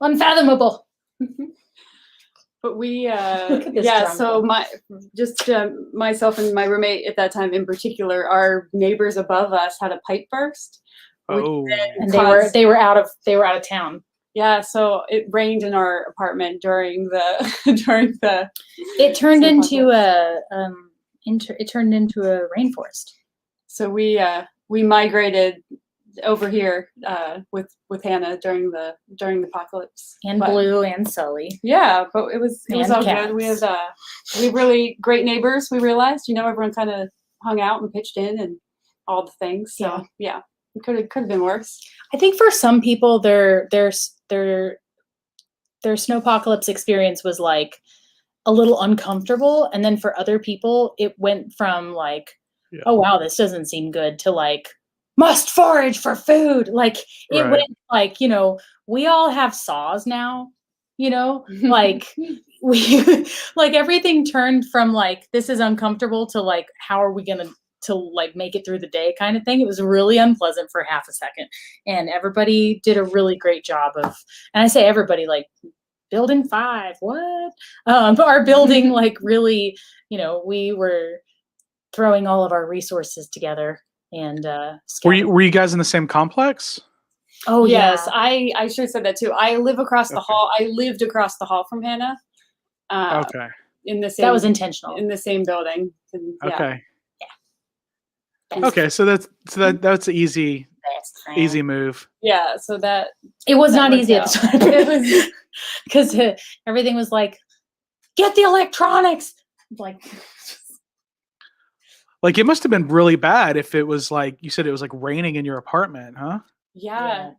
unfathomable. But we, Look at this yeah, drum so roll. myself and my roommate at that time in particular, our neighbors above us had a pipe burst. Oh. And they were out of town. Yeah, so it rained in our apartment during the It turned Snowpocalypse. into a rainforest. So we migrated over here with Hannah during the apocalypse. And But- Blue and Sully. Yeah, but it was And all cats. good. We had really great neighbors. We realized, everyone kind of hung out and pitched in and all the things. So yeah, it could have been worse. I think for some people their Snowpocalypse experience was like a little uncomfortable, and then for other people it went from like, oh wow, this doesn't seem good, to like, must forage for food. Like it Right. went like, we all have saws now, like we like everything turned from like, this is uncomfortable, to like, how are we gonna to like make it through the day kind of thing. It was really unpleasant for half a second, and everybody did a really great job of, and I say everybody, like building 5, what? Our building, like really, we were throwing all of our resources together and Were you guys in the same complex? Oh yes, yeah. I should have said that too. I live across the Okay. hall. I lived across the hall from Hannah. Okay. In the same, That was intentional. in the same building. And, yeah. Okay. Yeah. Okay. So that's an easy move. Yeah. So that It was that not easy at worked the out. time. It was- Because everything was like, get the electronics. Like, Like, it must have been really bad if it was like, you said it was like raining in your apartment, huh? Yeah,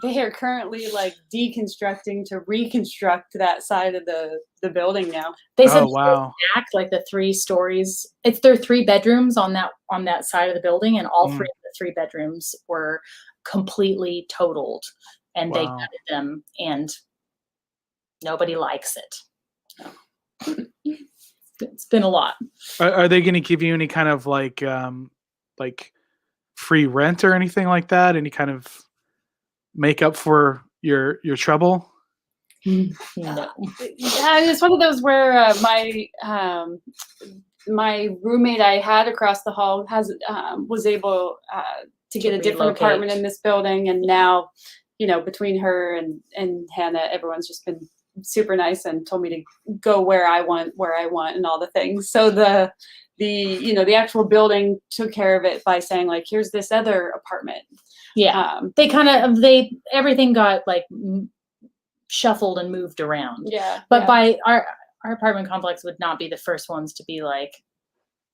they are currently like deconstructing to reconstruct that side of the building now. they said Oh, wow. back, like the 3 stories. There are 3 bedrooms on that side of the building, and all 3 of the 3 bedrooms were completely totaled, and they Wow. gutted them, and nobody likes it. So, it's been a lot. Are they going to give you any kind of like free rent or anything like that? Any kind of make up for your trouble? No. Yeah, it's one of those where my roommate I had across the hall was able to get To a different relocate. apartment in this building, and now, between her and Hannah, everyone's just been super nice and told me to go where I want, and all the things. So the actual building took care of it by saying, like, here's this other apartment. Yeah. They everything got like shuffled and moved around. Yeah. But by our apartment complex would not be the first ones to be like,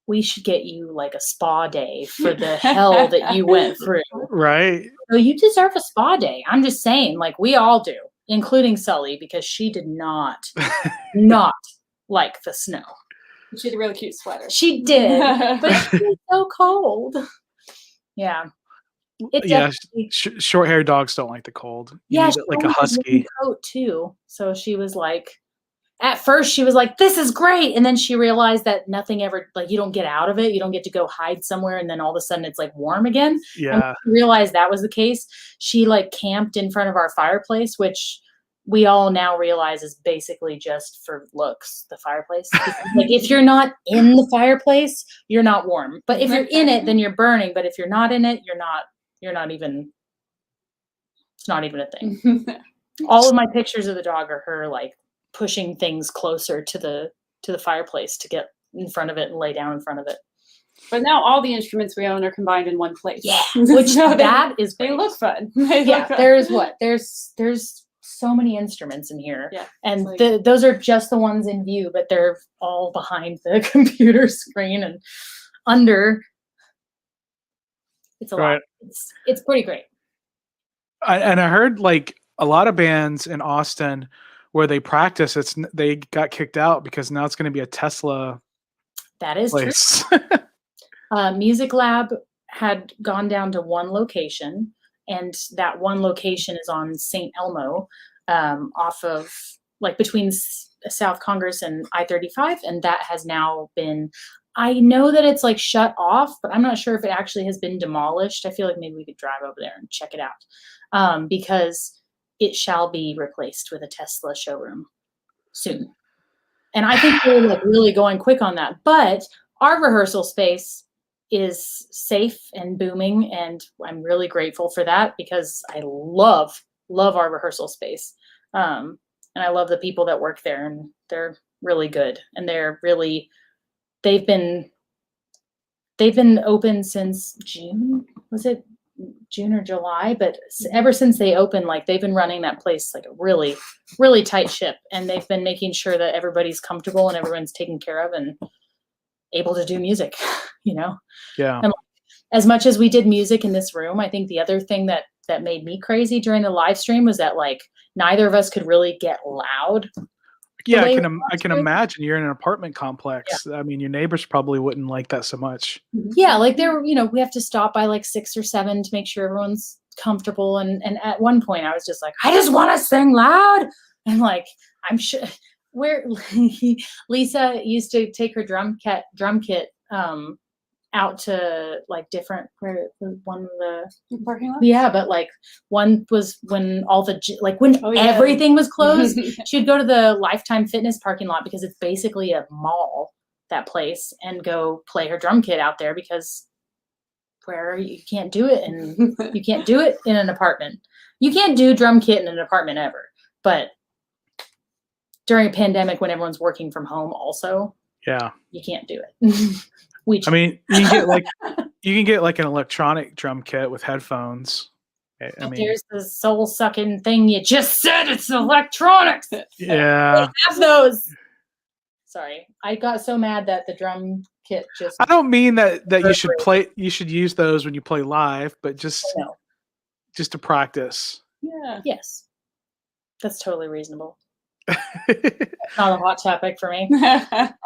we should get you like a spa day for the hell that you went through. Right. So you deserve a spa day. I'm just saying, like, we all do, including Sully, because she did not like the snow. She had a really cute sweater. She did, but she was so cold. Yeah. Short-haired dogs don't like the cold. You Yeah, need she like a wanted husky. warm coat too. So she was like, at first she was like, "This is great," and then she realized that nothing ever, like, you don't get out of it. You don't get to go hide somewhere, and then all of a sudden it's like warm again. And Yeah. when she realized that was the case, she like camped in front of our fireplace, which we all now realize is basically just for looks. The fireplace, like, if you're not in the fireplace, you're not warm. But if you're in it, then you're burning. But if you're not in it, you're not even. It's not even a thing. All of my pictures of the dog are her like pushing things closer to the fireplace to get in front of it and lay down in front of it. But now all the instruments we own are combined in one place. Yeah, which that is great. They look fun. There's so many instruments in here. Yeah, and like, those are just the ones in view, but they're all behind the computer screen and under. It's a lot. It's pretty great. And I heard like a lot of bands in Austin where they practice, they got kicked out because now it's going to be a Tesla That is place. true. Music Lab had gone down to one location, and that one location is on St. Elmo, off of like between South Congress and I-35, and that has now been. I know that it's like shut off, but I'm not sure if it actually has been demolished. I feel like maybe we could drive over there and check it out, because it shall be replaced with a Tesla showroom soon. And I think we're like really going quick on that. But our rehearsal space is safe and booming, and I'm really grateful for that because I love our rehearsal space. And I love the people that work there, and they're really good, and they've been open since June. Was it June or July? But ever since they opened, like, they've been running that place like a really, really tight ship, and they've been making sure that everybody's comfortable and everyone's taken care of and able to do music, Yeah. And as much as we did music in this room, I think the other thing that made me crazy during the live stream was that like neither of us could really get loud. Yeah, I can imagine you're in an apartment complex. Yeah. I mean, your neighbors probably wouldn't like that so much. Yeah, like there were, we have to stop by like 6 or 7 to make sure everyone's comfortable. And at one point I was just like, I just want to sing loud. And like, I'm sure where Lisa used to take her drum kit out to like different, where one of the parking lot. Yeah, but like one was when everything was closed. She'd go to the Lifetime Fitness parking lot because it's basically a mall, that place, and go play her drum kit out there because where you can't do it, and you can't do it in an apartment. You can't do drum kit in an apartment ever, but during a pandemic when everyone's working from home also, yeah, you can't do it. I mean, you can get like an electronic drum kit with headphones. I mean, there's the soul sucking thing you just said. It's electronics. Yeah, We have those. Sorry, I got so mad that the drum kit just. I don't mean that you should play. You should use those when you play live, but just to practice. Yeah. Yes, that's totally reasonable. Not a hot topic for me.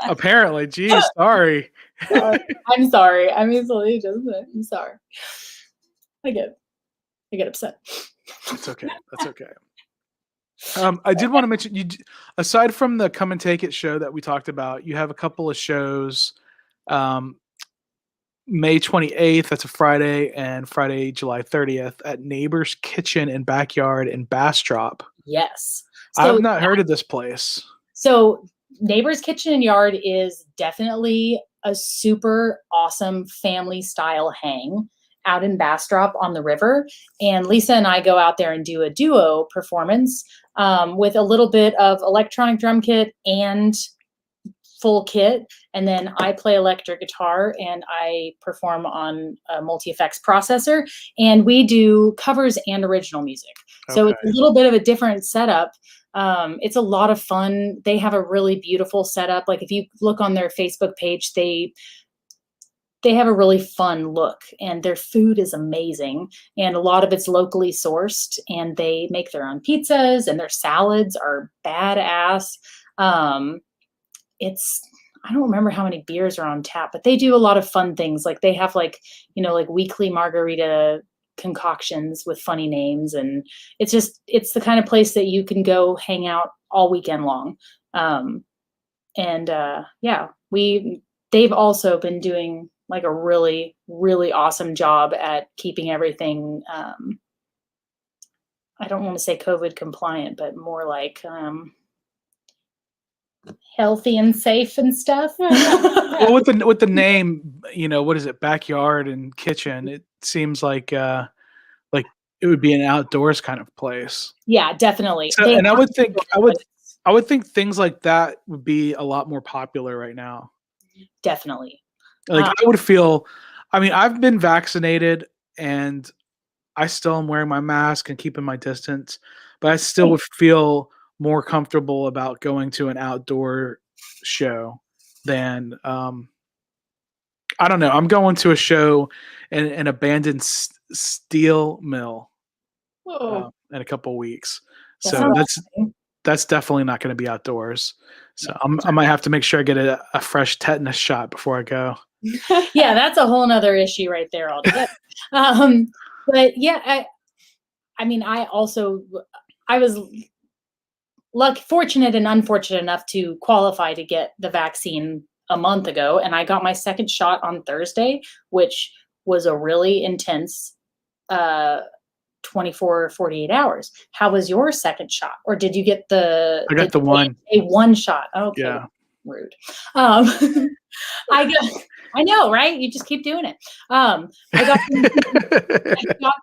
Apparently, geez, sorry. I'm sorry. I'm easily just. I'm sorry. I get it. I get upset. That's okay. That's okay. I did want to mention aside from the Come and Take It show that we talked about, you have a couple of shows. May 28th, that's a Friday, and Friday, July 30th at Neighbor's Kitchen and Backyard in Bastrop. Yes. I've not heard of this place. So Neighbor's Kitchen and Yard is definitely a super awesome family style hang out in Bastrop on the river. And Lisa and I go out there and do a duo performance with a little bit of electronic drum kit and full kit. And then I play electric guitar and I perform on a multi-effects processor. And we do covers and original music. So it's a little bit of a different setup. It's a lot of fun. They have a really beautiful setup. Like if you look on their Facebook page, they have a really fun look and their food is amazing. And a lot of it's locally sourced and they make their own pizzas and their salads are badass. I don't remember how many beers are on tap, but they do a lot of fun things. Like they have like weekly margarita concoctions with funny names. And it's the kind of place that you can go hang out all weekend long. They've also been doing like a really, really awesome job at keeping everything, I don't want to say COVID compliant, but more like, healthy and safe and stuff. Well, with the name, what is it? Backyard and kitchen. It seems like it would be an outdoors kind of place. Yeah, definitely. So, and I would think things like that would be a lot more popular right now. Definitely. Like I would feel, I've been vaccinated and I still am wearing my mask and keeping my distance, but I still would feel more comfortable about going to an outdoor show than I don't know. I'm going to a show in an abandoned steel mill in a couple weeks, so that's definitely not going to be outdoors. So I might have to make sure I get a fresh tetanus shot before I go. Yeah, that's a whole nother issue right there altogether. But yeah, I was fortunate and unfortunate enough to qualify to get the vaccine a month ago. And I got my second shot on Thursday, which was a really intense 24 or 48 hours. How was your second shot? Or did you get I got the one. A one shot. Okay. Yeah. Rude. I know, right? You just keep doing it. I got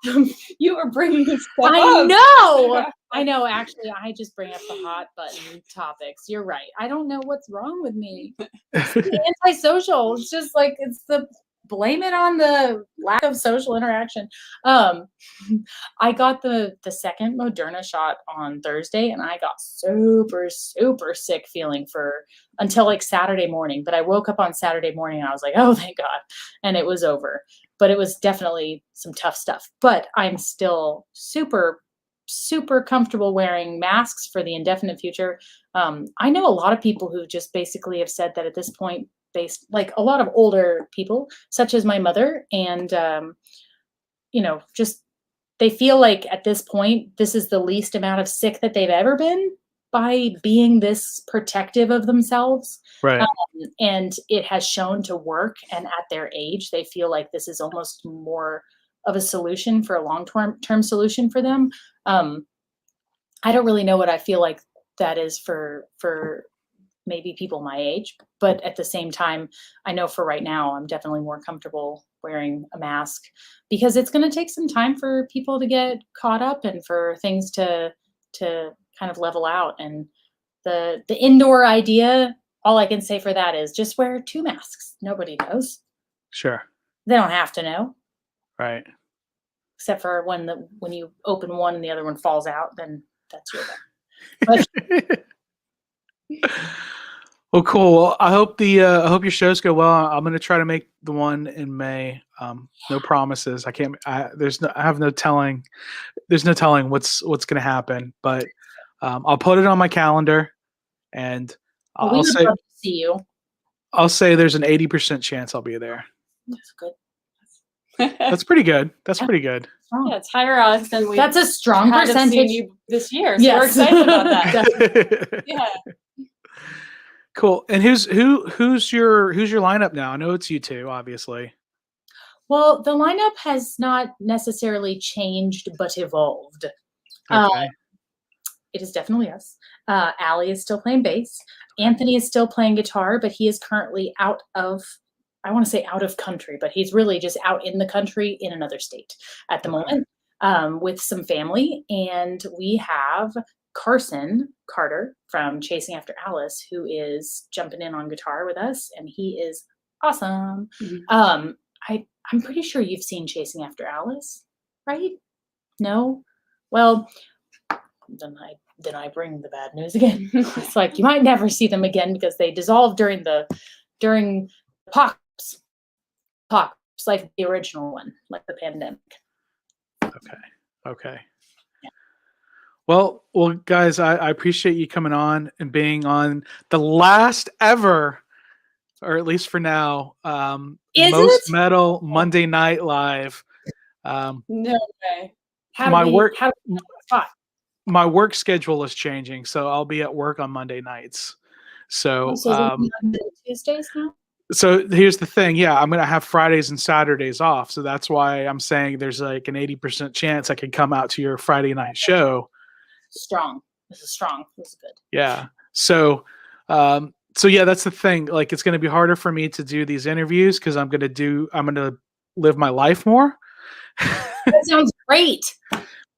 them. You were bringing this stuff up. I know. Actually, I just bring up the hot button topics. You're right. I don't know what's wrong with me. It's antisocial. It's just like blame it on the lack of social interaction. I got the second Moderna shot on Thursday and I got super, super sick feeling until like Saturday morning. But I woke up on Saturday morning and I was like, oh, thank God. And it was over. But it was definitely some tough stuff. But I'm still super, super comfortable wearing masks for the indefinite future. I know a lot of people who just basically have said that at this point, like a lot of older people, such as my mother, and just they feel like at this point, this is the least amount of sick that they've ever been by being this protective of themselves. Right. And it has shown to work. And at their age, they feel like this is almost more of a solution for a long-term solution for them. I don't really know what I feel like that is for maybe people my age, but at the same time, I know for right now, I'm definitely more comfortable wearing a mask because it's going to take some time for people to get caught up and for things to kind of level out. And the indoor idea, all I can say for that is just wear 2 masks. Nobody knows. Sure. They don't have to know. Right. Except for when you open one and the other one falls out, then that's your bad. But well, cool. Well, I hope your shows go well. I'm going to try to make the one in May. No promises. I can't. There's no telling what's going to happen. But I'll put it on my calendar, and I'll say love to see you. I'll say there's an 80% chance I'll be there. That's good. That's pretty good. That's pretty good. Yeah, it's higher odds than we. That's a strong had of seeing percentage. you this year. So we're Yes. excited about that. Yeah. Cool. And who's your lineup now? I know it's you two, obviously. Well, the lineup has not necessarily changed, but evolved. Okay. It is definitely us. Allie is still playing bass. Anthony is still playing guitar, but he is currently out of country, but he's really just out in the country in another state at the moment with some family. And we have Carson Carter from Chasing After Alice, who is jumping in on guitar with us, and he is awesome. Mhm. I'm pretty sure you've seen Chasing After Alice, right? No? Well, then I bring the bad news again. It's like you might never see them again because they dissolved during apocalypse, like the original one, like the pandemic. Okay. Yeah. Well, guys, I appreciate you coming on and being on the last ever, or at least for now, Is Most it? Metal Monday Night Live. No way. How do we spot? My work schedule is changing, so I'll be at work on Monday nights. So, So is it on Tuesdays now? so here's the thing. Yeah, I'm going to have Fridays and Saturdays off. So that's why I'm saying there's like an 80% chance I could come out to your Friday night show. Strong. This is strong. This is good. Yeah. So yeah, that's the thing. Like, it's going to be harder for me to do these interviews because I'm going to live my life more. That sounds great.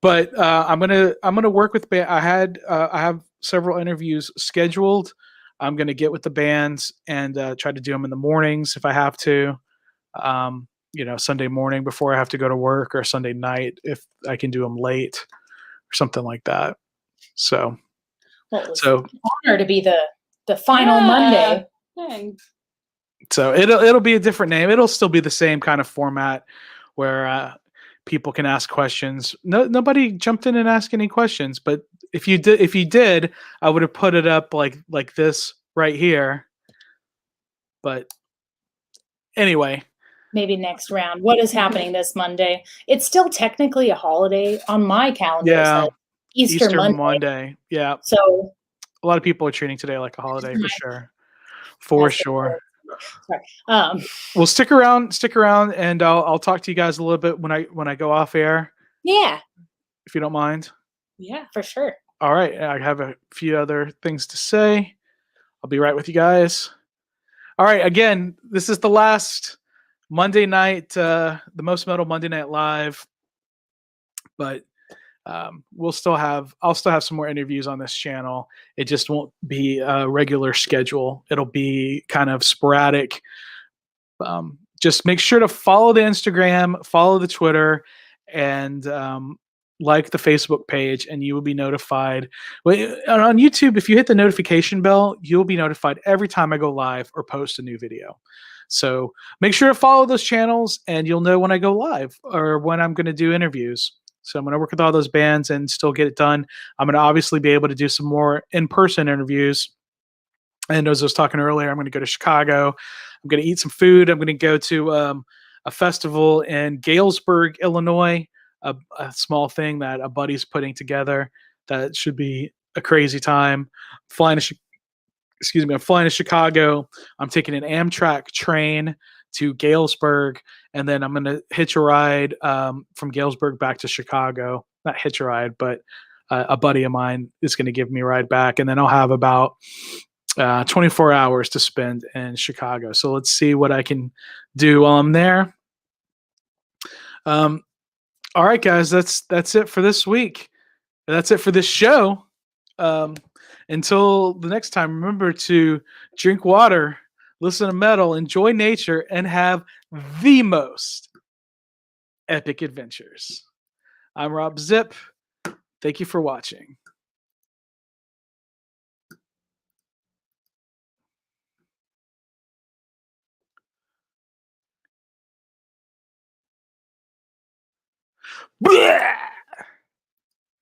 But I'm gonna work with band. I have several interviews scheduled. I'm gonna get with the bands and try to do them in the mornings if I have to. Sunday morning before I have to go to work, or Sunday night if I can do them late, or something like that. So, It's an honor to be the final Monday. Dang. So it'll be a different name. It'll still be the same kind of format where people can ask questions. Nobody jumped in and asked any questions, but if you did, I would have put it up like this right here. But anyway, maybe next round. What is happening this Monday? It's still technically a holiday on my calendar. Yeah, Easter Monday. Yeah. So a lot of people are treating today like a holiday for sure. Sorry. Well, stick around, and I'll talk to you guys a little bit when I go off air. Yeah. If you don't mind. Yeah, for sure. All right. I have a few other things to say. I'll be right with you guys. All right. Again, this is the last Monday night, the Most Metal Monday Night Live, but I'll still have some more interviews on this channel. It just won't be a regular schedule. It'll be kind of sporadic. Just make sure to follow the Instagram, follow the Twitter, and like the Facebook page, and you will be notified. On YouTube, if you hit the notification bell, you'll be notified every time I go live or post a new video. So make sure to follow those channels, and you'll know when I go live or when I'm going to do interviews. So I'm going to work with all those bands and still get it done. I'm going to obviously be able to do some more in-person interviews. And as I was talking earlier, I'm going to go to Chicago. I'm going to eat some food. I'm going to go to a festival in Galesburg, Illinois, a small thing that a buddy's putting together that should be a crazy time. I'm flying to Chicago. I'm taking an Amtrak train to Galesburg, and then I'm going to hitch a ride from Galesburg back to Chicago. Not hitch a ride, but a buddy of mine is going to give me a ride back, and then I'll have about 24 hours to spend in Chicago. So let's see what I can do while I'm there. All right, guys, that's it for this week. That's it for this show. Until the next time, remember to drink water, listen to metal, enjoy nature, and have the most epic adventures. I'm Robb Zipp. Thank you for watching. Blech!